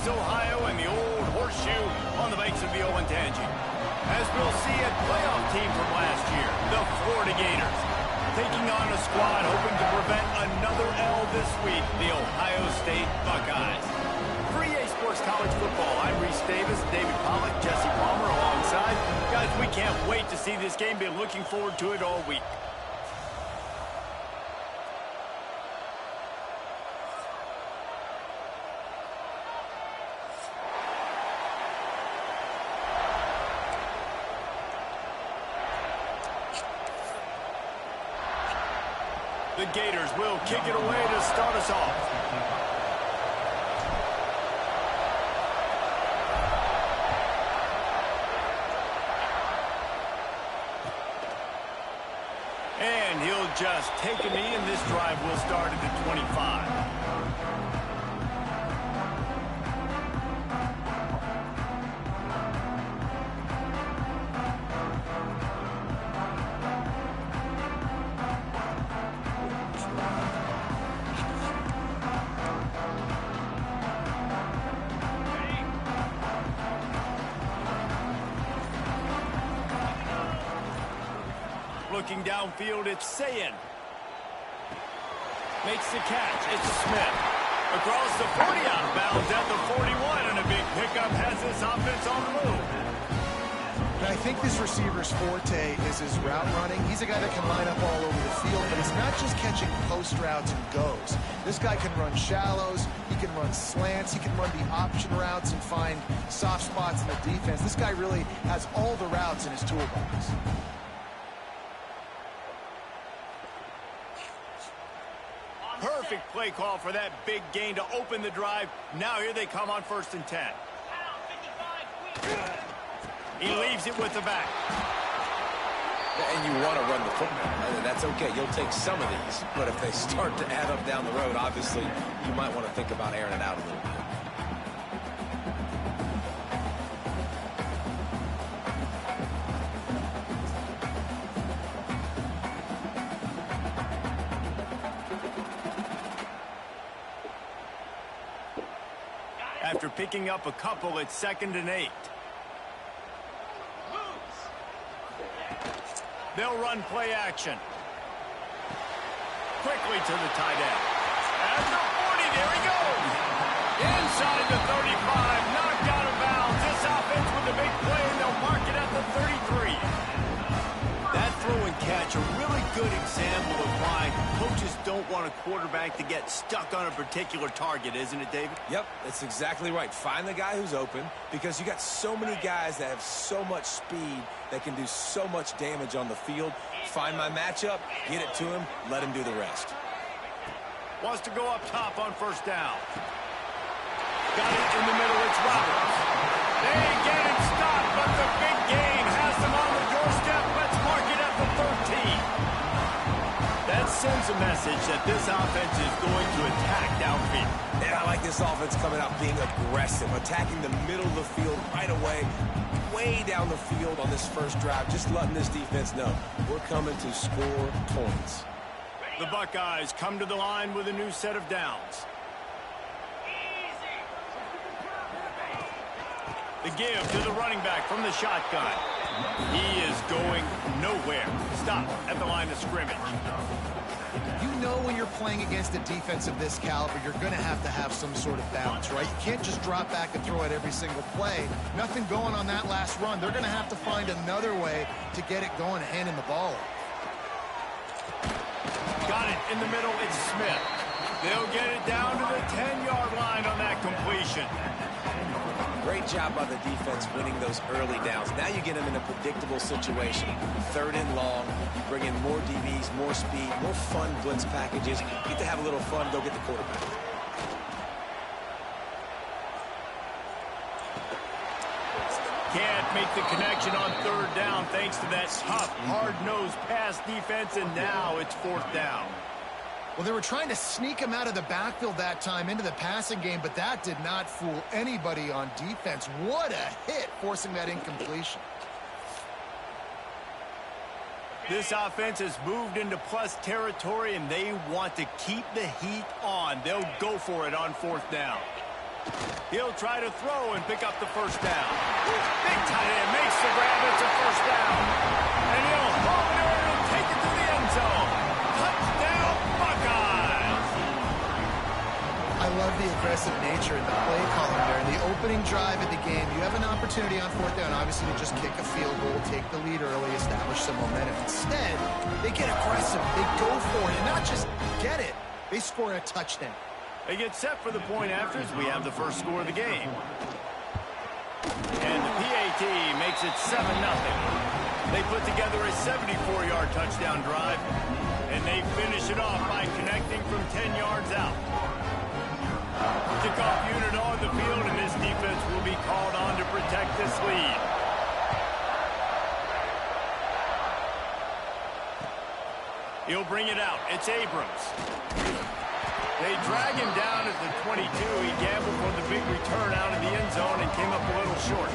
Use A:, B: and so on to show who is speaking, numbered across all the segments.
A: Columbus, Ohio, and the old horseshoe on the banks of the Ncaa. As we'll see, a playoff team from last year, the Florida Gators, taking on a squad hoping to prevent another L this week, the Ohio State Buckeyes. For EA Sports College Football, I'm Reese Davis, David Pollack, Jesse Palmer alongside. Guys, we can't wait to see this game. Been looking forward to it all week. The Gators will kick it away to start us off. And he'll just take a knee, and this drive will start at the 25. Looking downfield, it's Ncaa. Makes the catch. It's Smith. Across the 40, out of bounds at the 41, and a big pickup has this offense on the move.
B: And I think this receiver's forte is his route running. He's a guy that can line up all over the field, but it's not just catching post routes and goes. This guy can run shallows, he can run slants, he can run the option routes and find soft spots in the defense. This guy really has all the routes in his toolbox.
A: Perfect play call for that big gain to open the drive. Now here they come on 1st and 10. He leaves it with the back.
C: And you want to run the football. That's okay. You'll take some of these. But if they start to add up down the road, obviously, you might want to think about airing it out a little bit.
A: After picking up a couple, it's 2nd and 8. They'll run play action. Quickly to the tight end. At the 40, there he goes. Inside the 35, knocked out of bounds. This offense with a big play, and they'll mark it at the 33. That throw and catch, a really good example of why coaches don't want a quarterback to get stuck on a particular target, isn't it, David?
C: Yep, that's exactly right. Find the guy who's open, because you got so many guys that have so much speed that can do so much damage on the field. Find my matchup, get it to him, let him do the rest.
A: Wants to go up top on 1st down. Got it in the middle, it's Roberts. They get it stopped, but the big gain has them on the doorstep. Let's mark it at the 13. That sends a message that this offense is going to attack downfield.
C: And I like this offense coming out being aggressive, attacking the middle of the field right away, way down the field on this first drive, just letting this defense know we're coming to score points.
A: The Buckeyes come to the line with a new set of downs. The give to the running back from the shotgun. He is going nowhere. Stop at the line of scrimmage.
B: You know when you're playing against a defense of this caliber, you're going to have some sort of balance, right? You can't just drop back and throw it every single play. Nothing going on that last run. They're going to have to find another way to get it going, handing the ball off.
A: Got it in the middle. It's Smith. They'll get it down to the 10-yard line on that completion.
C: Great job by the defense winning those early downs. Now you get them in a predictable situation. 3rd and long, you bring in more DBs, more speed, more fun blitz packages. You get to have a little fun, go get the quarterback.
A: Can't make the connection on 3rd down thanks to that tough, hard-nosed pass defense, and now it's 4th down.
B: Well, they were trying to sneak him out of the backfield that time into the passing game, but that did not fool anybody on defense. What a hit, forcing that incompletion.
A: This offense has moved into plus territory, and they want to keep the heat on. They'll go for it on 4th down. He'll try to throw and pick up the first down. Big tight end makes the grab. It's a first down. And he'll haul it in and take it to the end zone. Touchdown, Buckeyes!
B: I love the aggressive nature and the play calling there. In the opening drive of the game, you have an opportunity on fourth down, obviously, to just kick a field goal, take the lead early, establish some momentum. Instead, they get aggressive. They go for it, and not just get it. They score a touchdown.
A: They get set for the point after as we have the first score of the game. And the PAT makes it 7-0. They put together a 74-yard touchdown drive, and they finish it off by connecting from 10 yards out. Kickoff unit on the field, and this defense will be called on to protect this lead. He'll bring it out. It's Abrams. They drag him down at the 22. He gambled for the big return out of the end zone and came up a little short.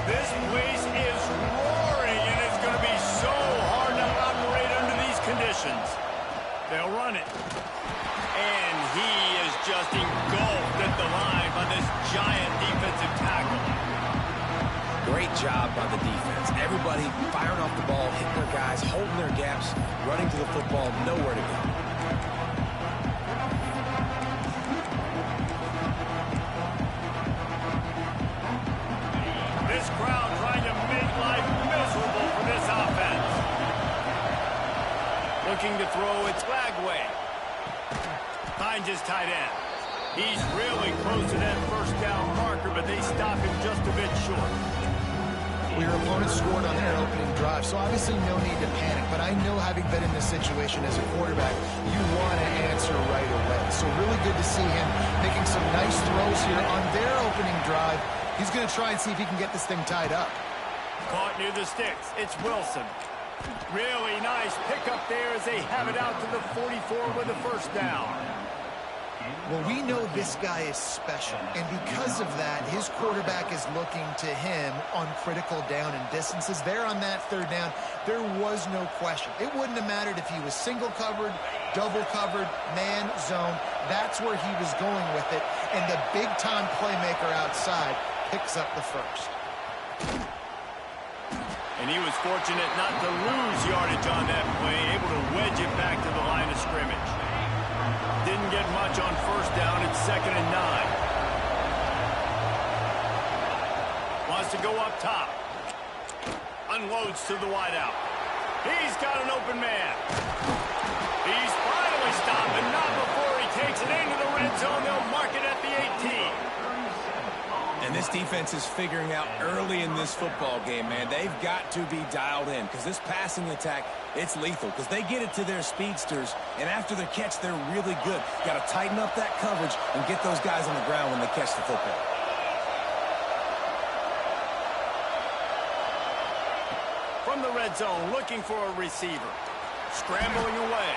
A: This place is roaring, and it's going to be so hard to operate under these conditions. They'll run it. And he is just engulfed at the line by this giant defensive tackle.
C: Great job by the defense. Everybody firing off the ball, hitting their guys, holding their gaps, running to the football, nowhere to go.
A: This crowd trying to make life miserable for this offense. Looking to throw, it's Lagway. Finds his tight end. He's really close to that first down marker, but they stop him just a bit short.
B: Well, your opponent scored on their opening drive, so obviously no need to panic. But I know, having been in this situation as a quarterback, you want to answer right away. So really good to see him making some nice throws here on their opening drive. He's going to try and see if he can get this thing tied up.
A: Caught near the sticks. It's Wilson. Really nice pickup there as they have it out to the 44 with the first down.
B: Well, we know this guy is special, and because of that, his quarterback is looking to him on critical down and distances. There on that third down, there was no question. It wouldn't have mattered if he was single covered, double covered, man, zone. That's where he was going with it, and the big-time playmaker outside picks up the first.
A: And he was fortunate not to lose yardage on that play, able to wedge it back to the line of scrimmage. Didn't get much on first down. It's 2nd and 9. Wants to go up top. Unloads to the wideout. He's got an open man. He's finally stopped, but not before he takes it into the red zone. They'll mark it at the 18.
C: And this defense is figuring out early in this football game, man. They've got to be dialed in because this passing attack, it's lethal because they get it to their speedsters, and after the catch, they're really good. Got to tighten up that coverage and get those guys on the ground when they catch the football.
A: From the red zone, looking for a receiver. Scrambling away.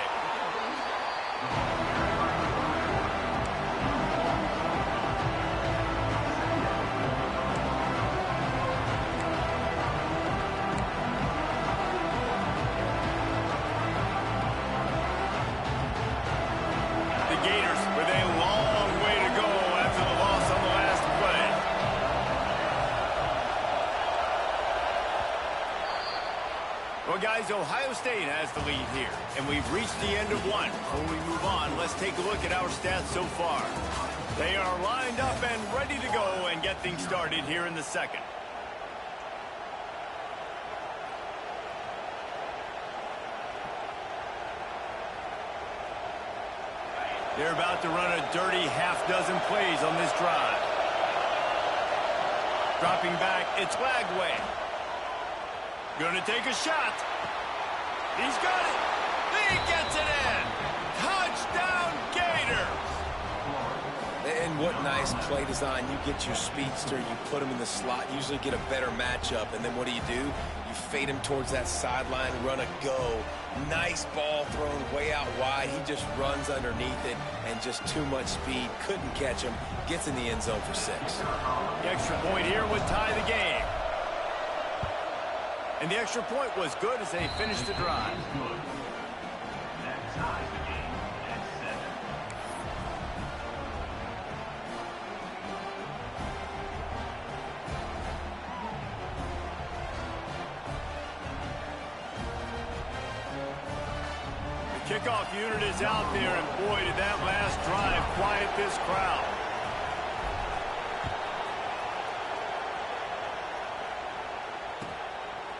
A: Guys, Ohio State has the lead here, and we've reached the end of one. Before we move on, let's take a look at our stats so far. They are lined up and ready to go and get things started here in the second. They're about to run a dirty half-dozen plays on this drive. Dropping back, it's Lagway. Gonna take a shot. He's got it. He gets it in. Touchdown, Gators.
C: And what nice play design. You get your speedster, you put him in the slot, usually get a better matchup, and then what do? You fade him towards that sideline, run a go. Nice ball thrown way out wide. He just runs underneath it, and just too much speed. Couldn't catch him. Gets in the end zone for 6.
A: The extra point here would tie the game. And the extra point was good as they finished the drive. Kickoff unit is out there, and boy, did that last drive quiet this crowd.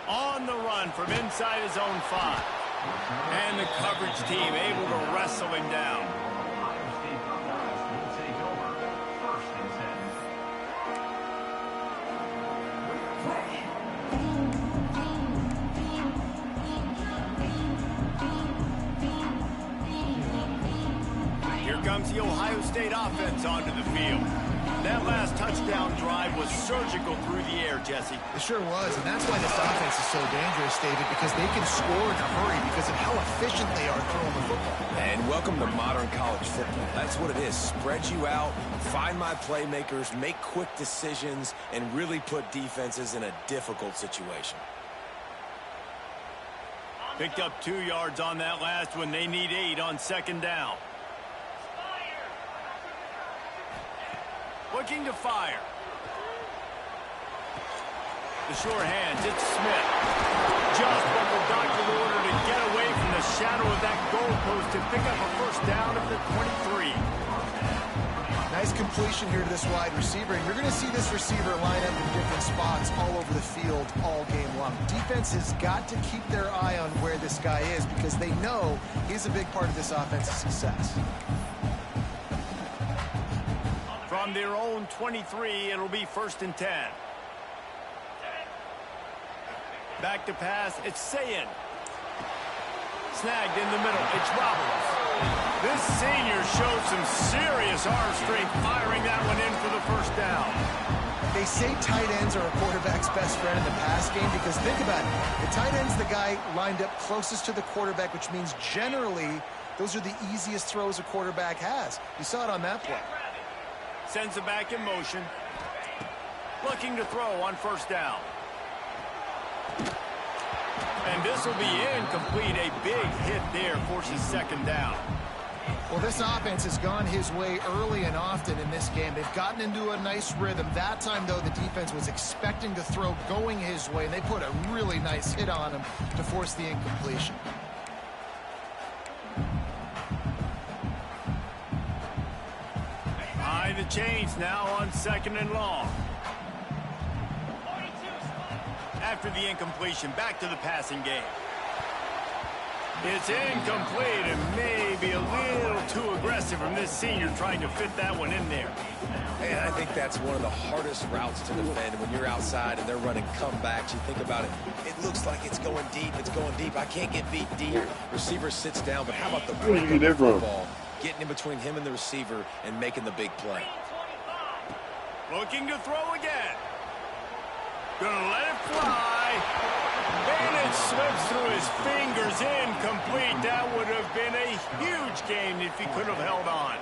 A: On the run from inside his own 5. And the coverage team able to wrestle him down. Comes the Ohio State offense onto the field. That last touchdown drive was surgical through the air, Jesse.
B: It sure was, and that's why this offense is so dangerous, David, because they can score in a hurry because of how efficient they are throwing the football.
C: And welcome to modern college football. That's what it is. Spread you out, find my playmakers, make quick decisions, and really put defenses in a difficult situation.
A: Picked up 2 yards on that last one. They need 8 on second down. Looking to fire. The sure hands, it's Smith. Just what the doctor ordered to get away from the shadow of that goalpost to pick up a first down at the 23.
B: Nice completion here to this wide receiver, and you're going to see this receiver line up in different spots all over the field all game long. Defense has got to keep their eye on where this guy is because they know he's a big part of this offense's success.
A: From their own 23, it'll be 1st and 10. Back to pass, it's Ncaa. Snagged in the middle, it's Roberts. This senior showed some serious arm strength firing that one in for the first down.
B: They say tight ends are a quarterback's best friend in the pass game because think about it. The tight end's the guy lined up closest to the quarterback, which means generally those are the easiest throws a quarterback has. You saw it on that play.
A: Sends it back in motion. Looking to throw on first down. And this will be incomplete. A big hit there forces second down.
B: Well, this offense has gone his way early and often in this game. They've gotten into a nice rhythm. That time, though, the defense was expecting to throw going his way, and they put a really nice hit on him to force the incompletion.
A: Behind the chains now on second and long. After the incompletion, back to the passing game. It's incomplete and maybe a little too aggressive from this senior trying to fit that one in there.
C: And I think that's one of the hardest routes to defend when you're outside and they're running comebacks. You think about it, it looks like it's going deep. It's going deep. I can't get beat deep. Receiver sits down, but how about the break of the football? Getting in between him and the receiver and making the big play.
A: Looking to throw again. Gonna let it fly. And it slips through his fingers. Incomplete. That would have been a huge gain if he could have held on.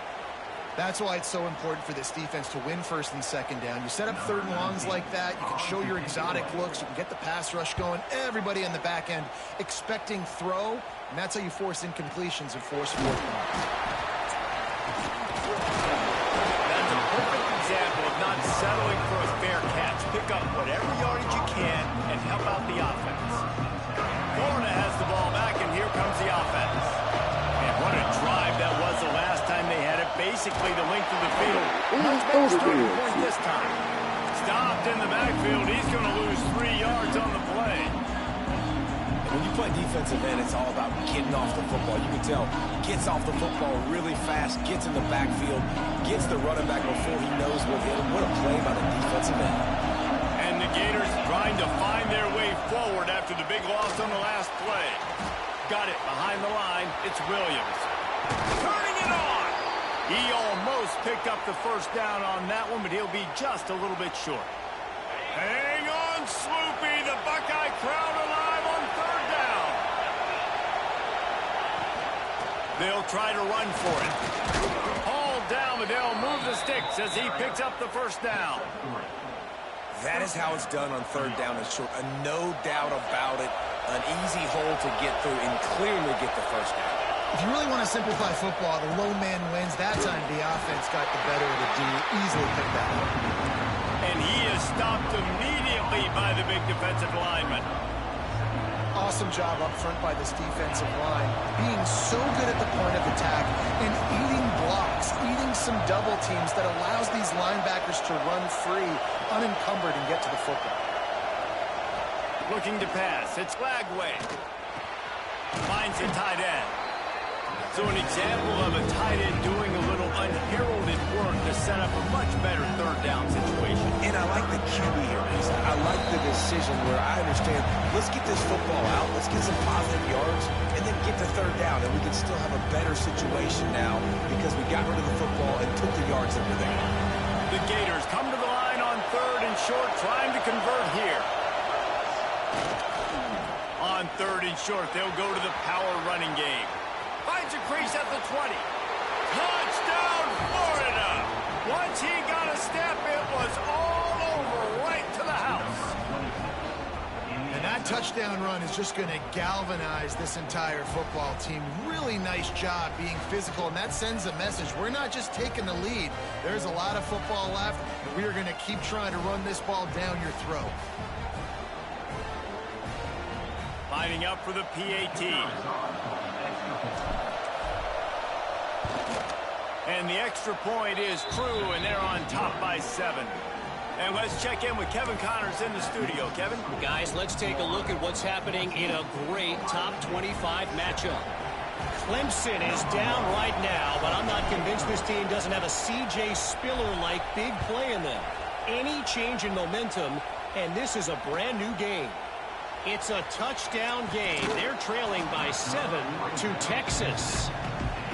B: That's why it's so important for this defense to win first and second down. You set up third and longs like that. You can show your exotic looks. You can get the pass rush going. Everybody in the back end expecting throw. And that's how you force incompletions and force fourth downs.
A: That's a perfect example of not settling for a fair catch. Pick up whatever yardage you can and help out the offense. Florida has the ball back, and here comes the offense. And what a drive that was the last time they had it. Basically the length of the field. Much better starting point this time. Stopped in the backfield. He's going to lose 3 yards on the play.
C: When you play defensive end, it's all about getting off the football. You can tell, gets off the football really fast, gets in the backfield, gets the running back before he knows what hit him. What a play by the defensive end.
A: And the Gators trying to find their way forward after the big loss on the last play. Got it behind the line. It's Williams. Turning it on. He almost picked up the first down on that one, but he'll be just a little bit short. Hang on, Sloopy. The Buckeye crowd alive on third down. They'll try to run for it. Hauled down, but they'll move the sticks as he picks up the first down.
C: That is how it's done on third down and short. No doubt about it. An easy hole to get through and clearly get the first down.
B: If you really want to simplify football, the low man wins. That time the offense got the better of the D. Easily picked that up.
A: And he is stopped immediately by the big defensive lineman.
B: Awesome job up front by this defensive line, being so good at the point of attack and eating blocks, eating some double teams that allows these linebackers to run free, unencumbered, and get to the football.
A: Looking to pass. It's Lagway. Finds the tight end. So an example of a tight end doing a little unheralded work to set up a much better third down situation.
C: And I like the QB here, Mace. I like the decision where I understand, let's get this football out, let's get some positive yards, and then get to third down, and we can still have a better situation now because we got rid of the football and took the yards that were there.
A: The Gators come to the line on third and short, trying to convert here. On third and short, they'll go to the power running game. Finds a crease at the 20. Touchdown, Florida! Once he got a step, it was all over, right to the house.
B: And that touchdown run is just going to galvanize this entire football team. Really nice job being physical, and that sends a message. We're not just taking the lead. There's a lot of football left. We are going to keep trying to run this ball down your throat.
A: Lining up for the PAT. And the extra point is true, and they're on top by 7. And let's check in with Kevin Connors in the studio. Kevin?
D: Guys, let's take a look at what's happening in a great top 25 matchup. Clemson is down right now, but I'm not convinced this team doesn't have a C.J. Spiller-like big play in them. Any change in momentum, and this is a brand new game. It's a touchdown game. They're trailing by 7 to Texas.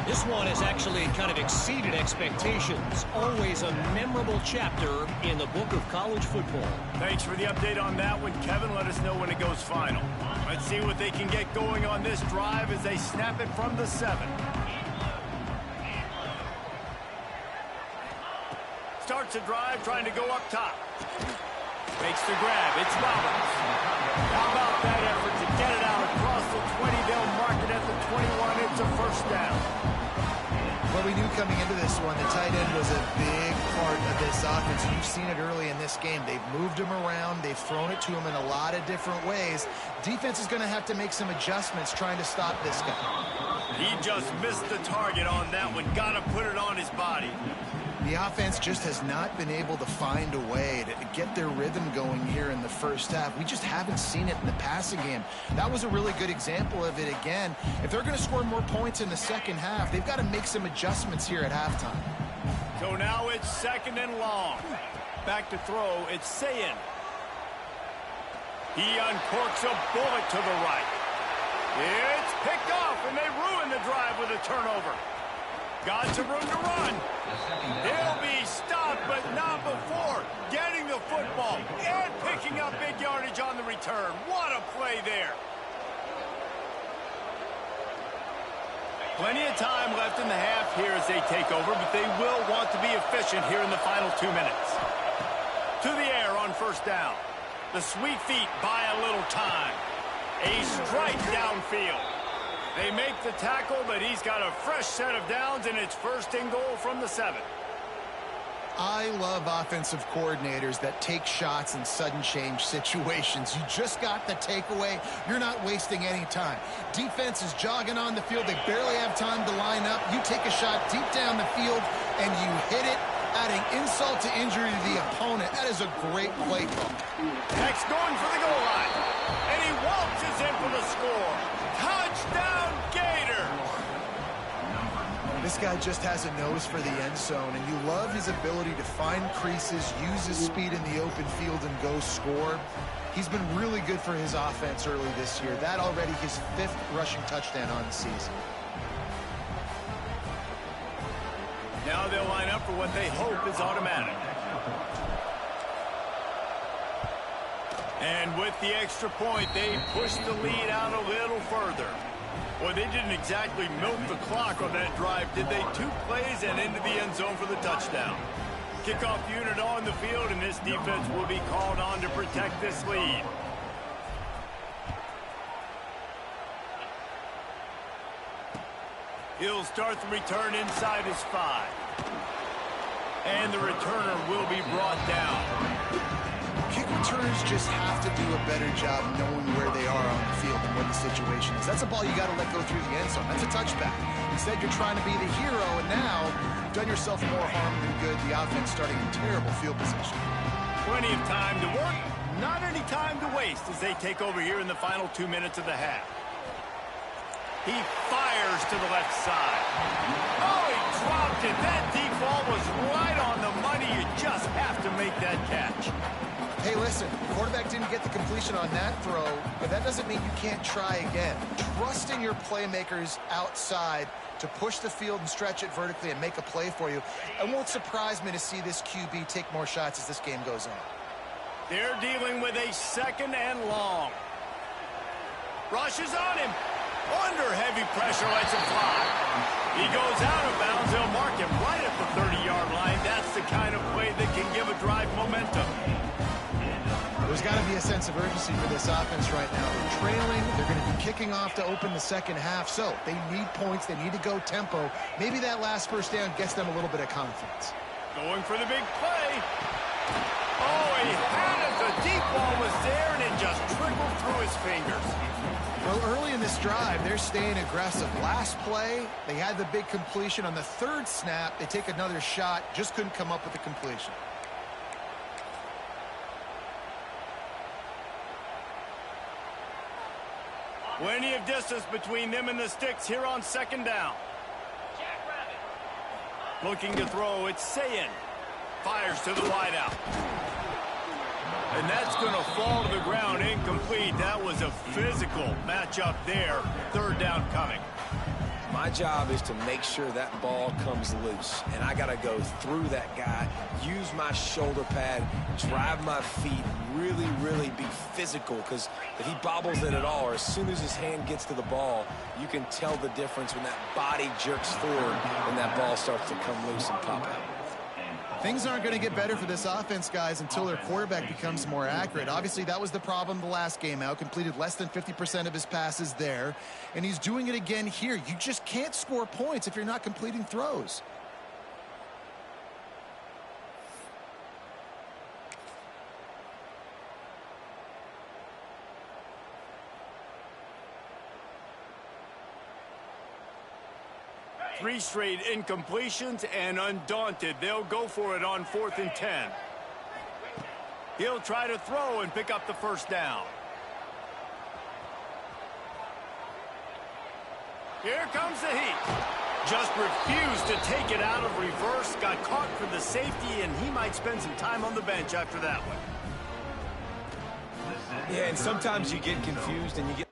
D: This one has actually kind of exceeded expectations. Always a memorable chapter in the book of college football.
A: Thanks for the update on that one, Kevin. Let us know when it goes final. Let's see what they can get going on this drive as they snap it from the 7. Starts the drive, trying to go up top. Makes the grab. It's Roberts. How about that effort to get it out across the 20? They'll mark it at the 21. It's a first down.
B: Well, we knew coming into this one, the tight end was a big part of this offense. You've seen it early in this game. They've moved him around. They've thrown it to him in a lot of different ways. Defense is going to have to make some adjustments trying to stop this guy.
A: He just missed the target on that one. Got to put it on his body.
B: The offense just has not been able to find a way to get their rhythm going here in the first half. We just haven't seen it in the passing game. That was a really good example of it again. If they're going to score more points in the second half, they've got to make some adjustments here at halftime.
A: So now it's 2nd and long. Back to throw, it's Sayin. He uncorks a bullet to the right. It's picked off, and they ruin the drive with a turnover. Got some room to run. He'll be stopped, but not before getting the football and picking up big yardage on the return. What a play there. Plenty of time left in the half here as they take over, but they will want to be efficient here in the final 2 minutes. To the air on first down. The sweet feet buy a little time. A strike downfield. They make the tackle, but he's got a fresh set of downs, and it's 1st and goal from the 7.
B: I love offensive coordinators that take shots in sudden change situations. You just got the takeaway. You're not wasting any time. Defense is jogging on the field. They barely have time to line up. You take a shot deep down the field, and you hit it, adding insult to injury to the opponent. That is a great play call.
A: Next going for the goal line, and he waltzes in for the score. Touchdown, Gators!
B: This guy just has a nose for the end zone, and you love his ability to find creases, use his speed in the open field, and go score. He's been really good for his offense early this year. That already his 5th rushing touchdown on the season.
A: Now they'll line up for what they hope is automatic. And with the extra point, they push the lead out a little further. Well, they didn't exactly milk the clock on that drive, did they? 2 plays and into the end zone for the touchdown. Kickoff unit on the field, and this defense will be called on to protect this lead. He'll start the return inside his 5. And the returner will be brought down.
B: Kick returners just have to do a better job knowing where they are on the field and what the situation is. That's a ball you got to let go through the end zone. That's a touchback. Instead, you're trying to be the hero, and now you've done yourself more harm than good. The offense starting in terrible field position.
A: Plenty of time to work, not any time to waste as they take over here in the final 2 minutes of the half. He fires to the left side. Oh, he dropped it. That deep ball was right on the money. You just have to make that catch.
B: Hey, listen, the quarterback didn't get the completion on that throw, but that doesn't mean you can't try again. Trusting your playmakers outside to push the field and stretch it vertically and make a play for you. It won't surprise me to see this QB take more shots as this game goes on.
A: They're dealing with a 2nd and long. Rushes on him. Under heavy pressure, lets him fly. He goes out of bounds. They'll mark him right at the 30-yard line. That's the kind of play that can give a drive momentum.
B: There's got to be a sense of urgency for this offense right now. They're trailing. They're going to be kicking off to open the second half. So they need points. They need to go tempo. Maybe that last first down gets them a little bit of confidence.
A: Going for the big play. Oh, he had it. The deep ball was there, and it just trickled through his fingers.
B: Well, early in this drive, they're staying aggressive. Last play, they had the big completion. On the 3rd snap, they take another shot. Just couldn't come up with the completion.
A: Plenty of distance between them and the sticks here on 2nd down. Looking to throw, it's Ncaa. Fires to the wideout. And that's going to fall to the ground, incomplete. That was a physical matchup there. 3rd down coming.
C: My job is to make sure that ball comes loose, and I got to go through that guy, use my shoulder pad, drive my feet, really, really be physical, because if he bobbles it at all, or as soon as his hand gets to the ball, you can tell the difference when that body jerks forward and that ball starts to come loose and pop out.
B: Things aren't going to get better for this offense, guys, until their quarterback becomes more accurate. Obviously, that was the problem the last game out. Completed less than 50% of his passes there, and he's doing it again here. You just can't score points if you're not completing throws.
A: Three straight incompletions, and undaunted, they'll go for it on 4th and 10. He'll try to throw and pick up the 1st down. Here comes the heat. Just refused to take it out of reverse. Got caught for the safety, and he might spend some time on the bench after that one.
C: Yeah, and sometimes you get confused and you